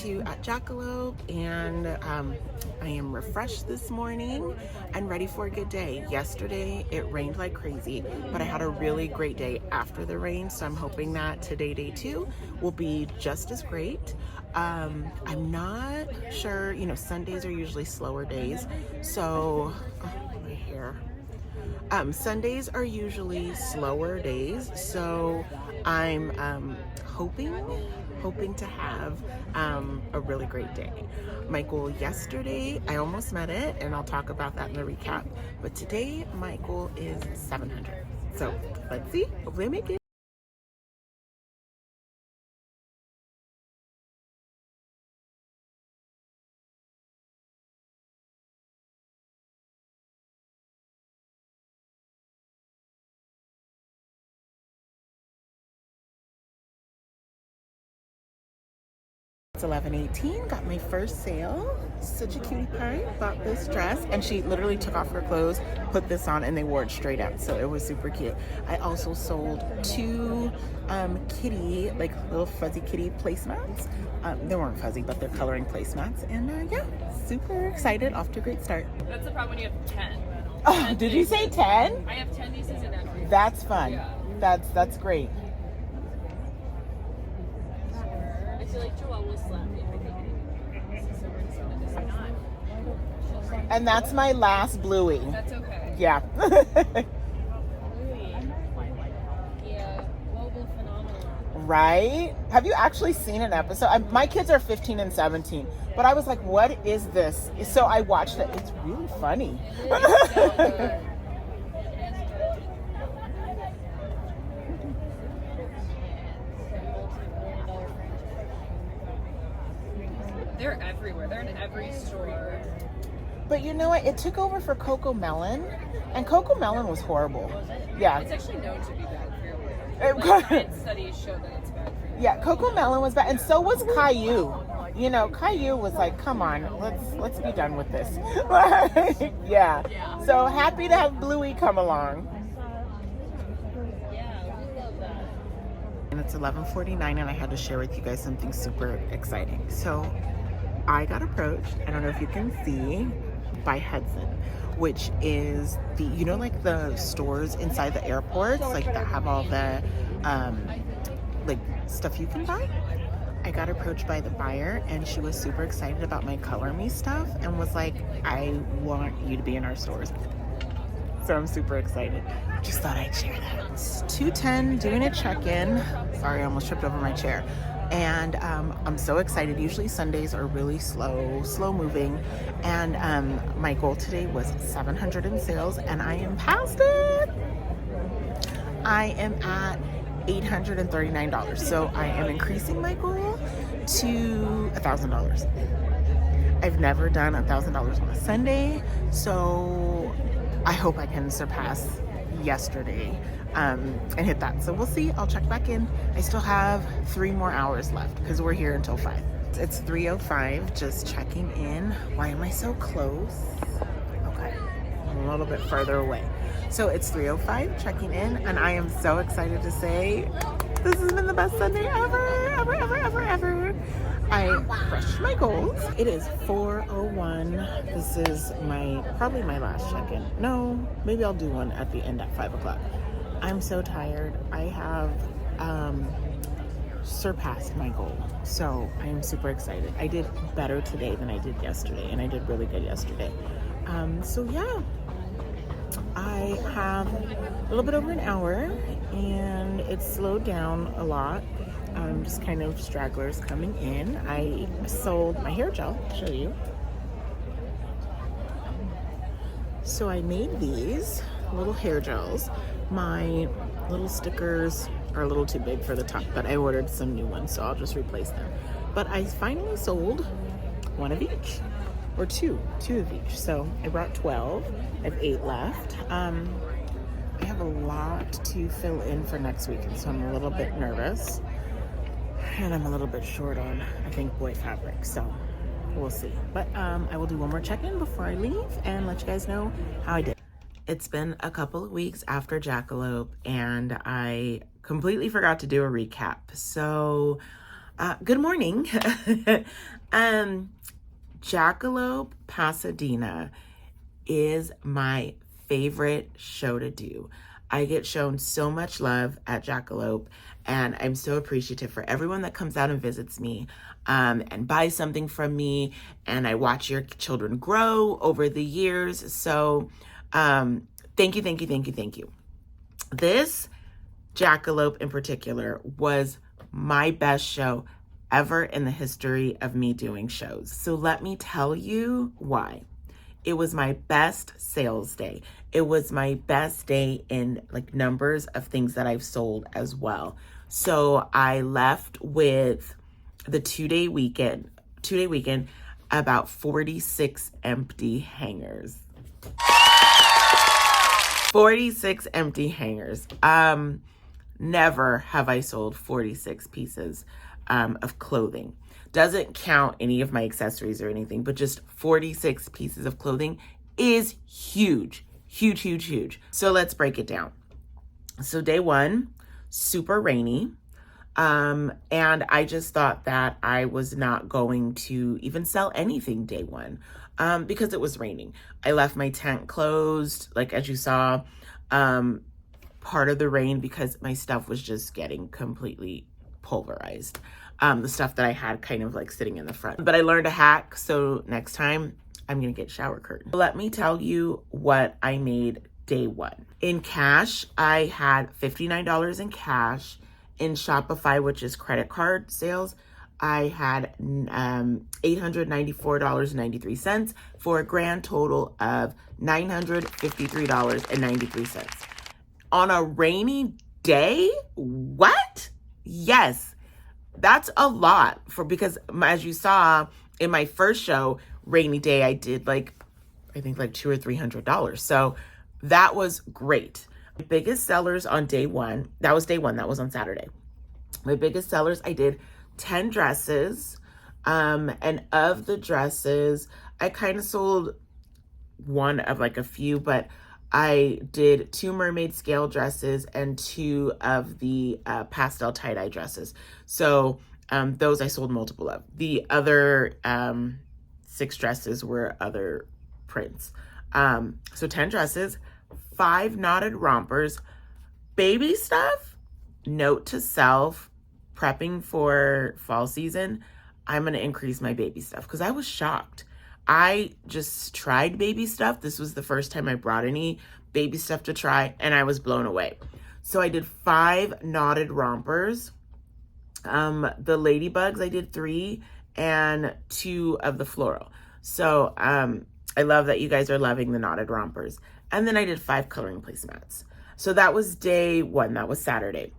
to at Jackelope, and I am refreshed this morning and ready for a good day. Yesterday it rained like crazy, but I had a really great day after the rain, so I'm hoping that today, day two, will be just as great. I'm not sure, Sundays are usually slower days, so my hair. Sundays are usually slower days, so I'm hoping to have a really great day. My goal yesterday, I almost met it, and I'll talk about that in the recap. But today, my goal is 700. So let's see. Hopefully, I make it. It's 11:18, got my first sale. Such a cutie pie. Bought this dress, and she literally took off her clothes, put this on, and they wore it straight out. So it was super cute. I also sold two kitty, like little fuzzy kitty placemats. They weren't fuzzy, but they're coloring placemats. And yeah, super excited. Off to a great start. That's the problem when you have 10. Oh, did you say 10? I have 10 nieces and nephews. That's fun. Yeah. That's great. I feel like Joelle will slap me if I think not. And that's my last bluey. That's okay. Yeah. Yeah, global phenomenon. Right? Have you actually seen an episode? My kids are 15 and 17, but I was like, what is this? So I watched it. It's really funny. It's so good. They're everywhere. They're in every store. But you know what? It took over for Coco Melon, and Coco Melon was horrible. Yeah. It's actually known to be bad for your It- like, science studies show that it's bad for you. Yeah, Coco Melon was bad, and so was Caillou. Caillou was like, come on, let's be done with this. Yeah. So happy to have Bluey come along. Yeah, we love that. And it's 11:49, and I had to share with you guys something super exciting. So I got approached, I don't know if you can see, by Hudson, which is the, like the stores inside the airports, like that have all the like stuff you can buy. I got approached by the buyer, and she was super excited about my Color Me stuff and was like, I want you to be in our stores. So I'm super excited. Just thought I'd share that. It's 2:10, doing a check-in. Sorry, I almost tripped over my chair. And I'm so excited. Usually Sundays are really slow moving. And my goal today was 700 in sales, and I am past it. I am at $839. So I am increasing my goal to $1,000. I've never done $1,000 on a Sunday, so I hope I can surpass yesterday and hit that. So we'll see. I'll check back in. I still have 3 more hours left because we're here until 5. It's 3:05, just checking in. Why am I so close? Okay, I'm a little bit further away. So it's 3:05, checking in, and I am so excited to say this has been the best Sunday ever. I crushed my goals. It is 4:01. This is probably my last check-in. No, maybe I'll do one at the end at 5 o'clock. I'm so tired. I have surpassed my goal, so I am super excited. I did better today than I did yesterday, and I did really good yesterday. So yeah, I have a little bit over an hour, and it's slowed down a lot. Just kind of stragglers coming in. I sold my hair gel. I'll show you. So I made these little hair gels. My little stickers are a little too big for the top, but I ordered some new ones, so I'll just replace them. But I finally sold one of each, or two of each. So I brought 12. I have 8 left. I have a lot to fill in for next week, and so I'm a little bit nervous. And I'm a little bit short on, I think, boy fabric, so we'll see. But I will do one more check-in before I leave and let you guys know how I did. It's been a couple of weeks after Jackalope, and I completely forgot to do a recap. So Good morning. Jackalope Pasadena is my favorite show to do. I get shown so much love at Jackalope, and I'm so appreciative for everyone that comes out and visits me and buys something from me. And I watch your children grow over the years. So thank you, thank you, thank you, thank you. This Jackalope in particular was my best show ever in the history of me doing shows. So let me tell you why. It was my best sales day. It was my best day in like numbers of things that I've sold as well. So I left with the two-day weekend, about 46 empty hangers. 46 empty hangers. Never have I sold 46 pieces of clothing. Doesn't count any of my accessories or anything, but just 46 pieces of clothing is huge, huge, huge, huge. So let's break it down. So day one, super rainy. And I just thought that I was not going to even sell anything day one because it was raining. I left my tent closed, like as you saw, part of the rain because my stuff was just getting completely pulverized. The stuff that I had kind of like sitting in the front. But I learned a hack, so next time I'm gonna get shower curtain. Let me tell you what I made day one. In cash, I had $59 in cash. In Shopify, which is credit card sales, I had $894.93 for a grand total of $953.93. On a rainy day? What? Yes. That's a lot because as you saw in my first show, rainy day, I did I think $200 or $300. So that was great. My biggest sellers on day one, that was on Saturday. My biggest sellers, I did 10 dresses. And of the dresses, I kind of sold one of a few, but I did 2 mermaid scale dresses and 2 of the pastel tie-dye dresses. So those I sold multiple of. The other 6 dresses were other prints. So 10 dresses, 5 knotted rompers, baby stuff, note to self, prepping for fall season. I'm going to increase my baby stuff because I was shocked. I just tried baby stuff. This was the first time I brought any baby stuff to try, and I was blown away. So I did 5 knotted rompers. The ladybugs, I did 3 and 2 of the floral. So I love that you guys are loving the knotted rompers. And then I did 5 coloring placemats. So that was day one. That was Saturday.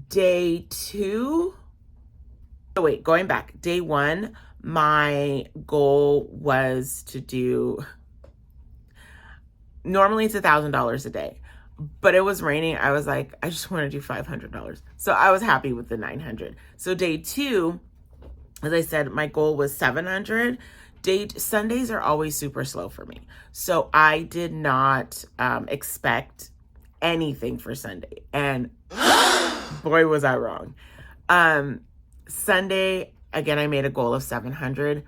Day 2. Oh, wait, going back. Day 1, my goal was to do, normally it's $1,000 a day, but it was raining. I was like, I just want to do $500. So I was happy with the 900. So day 2, as I said, my goal was 700. Sundays are always super slow for me. So I did not expect anything for Sunday. And boy, was I wrong. Sunday, again, I made a goal of 700.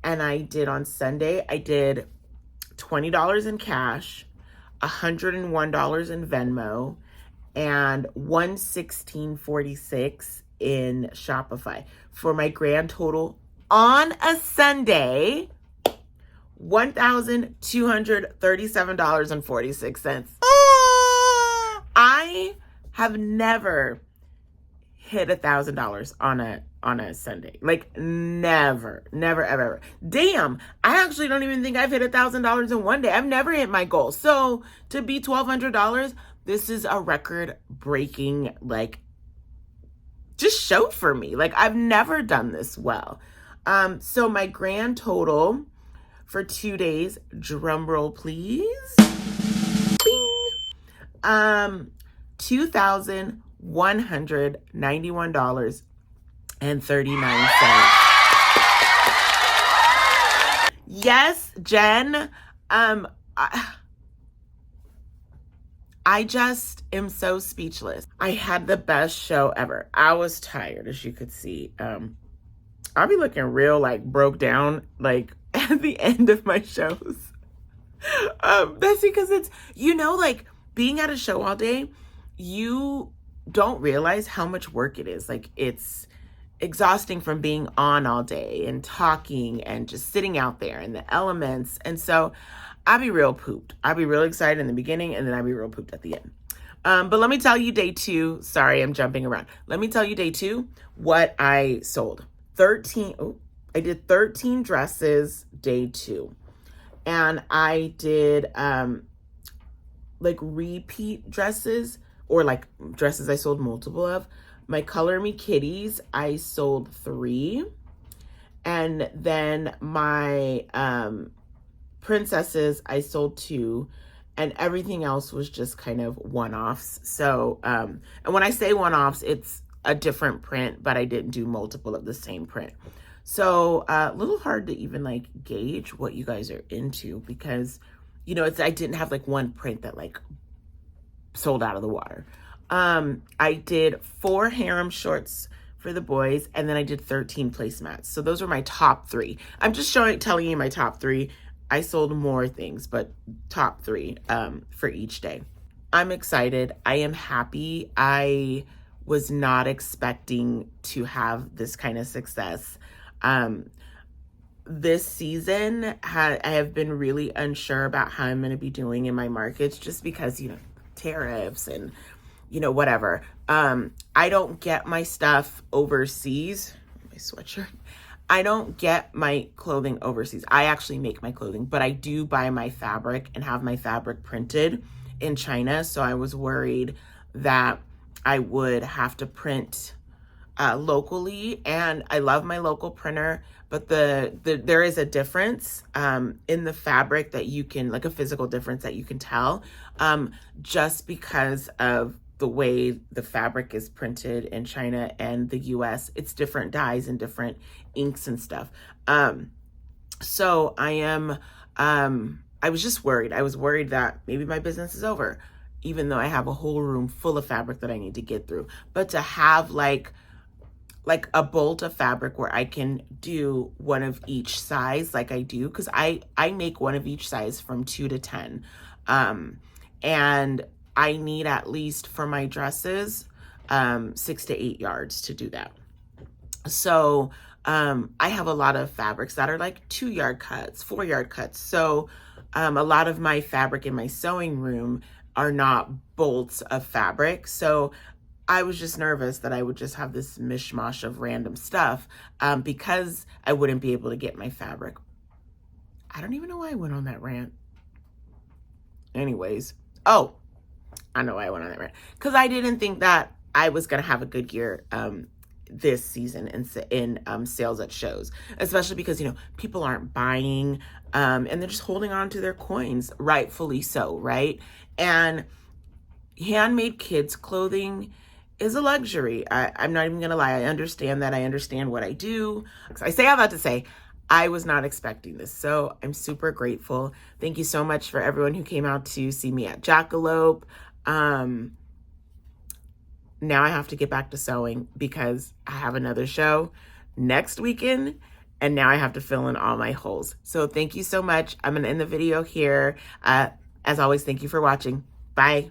And I did on Sunday, I did $20 in cash, $101 in Venmo, and $116.46 in Shopify for my grand total on a Sunday, $1,237.46. I have never hit $1,000 on a Sunday. Never, ever. Damn, I actually don't even think I've hit $1,000 in one day. I've never hit my goal. So to be $1,200, this is a record-breaking just show for me. I've never done this well. So my grand total for 2 days, drum roll please, bing, $2,191.39. Yes, Jen. I I just am so speechless. I had the best show ever. I was tired, as you could see. I'll be looking real like broke down like at the end of my shows. That's because it's, like being at a show all day, you don't realize how much work it is. Like it's exhausting from being on all day and talking and just sitting out there in the elements. And so I'll be real pooped. I'll be real excited in the beginning and then I'll be real pooped at the end. But let me tell you day 2. Sorry, I'm jumping around. Let me tell you day 2 what I sold. I did 13 dresses day 2. And I did like repeat dresses or like dresses I sold multiple of. My Color Me Kitties, I sold 3. And then my princesses, I sold 2. And everything else was just kind of one-offs. So, and when I say one-offs, it's a different print, but I didn't do multiple of the same print. So a little hard to even like gauge what you guys are into because, I didn't have like one print that like sold out of the water. I did 4 harem shorts for the boys, and then I did 13 placemats. So those were my top 3. I'm just telling you my top 3. I sold more things, but top 3 for each day. I'm excited. I am happy. I was not expecting to have this kind of success. This season, I have been really unsure about how I'm going to be doing in my markets just because, tariffs and, whatever. I don't get my stuff overseas. My sweatshirt. I don't get my clothing overseas. I actually make my clothing, but I do buy my fabric and have my fabric printed in China. So I was worried that I would have to print locally, and I love my local printer, but there is a difference in the fabric that you can, like a physical difference that you can tell just because of the way the fabric is printed in China and the US. It's different dyes and different inks and stuff. So I was just worried. I was worried that maybe my business is over, even though I have a whole room full of fabric that I need to get through. But to have like a bolt of fabric where I can do one of each size like I do, because I make one of each size from 2 to 10. And I need at least for my dresses 6 to 8 yards to do that. So I have a lot of fabrics that are like 2-yard cuts, 4-yard cuts. So a lot of my fabric in my sewing room are not bolts of fabric. So I was just nervous that I would just have this mishmash of random stuff because I wouldn't be able to get my fabric. I don't even know why I went on that rant. Anyways, oh, I know why I went on that rant. Because I didn't think that I was going to have a good year this season in sales at shows, especially because, people aren't buying and they're just holding on to their coins, rightfully so, right? And handmade kids clothing is a luxury. I'm not even going to lie. I understand that. I understand what I do. I say all that to say, I was not expecting this. So I'm super grateful. Thank you so much for everyone who came out to see me at Jackelope. Now I have to get back to sewing because I have another show next weekend. And now I have to fill in all my holes. So thank you so much. I'm going to end the video here. As always, thank you for watching. Bye.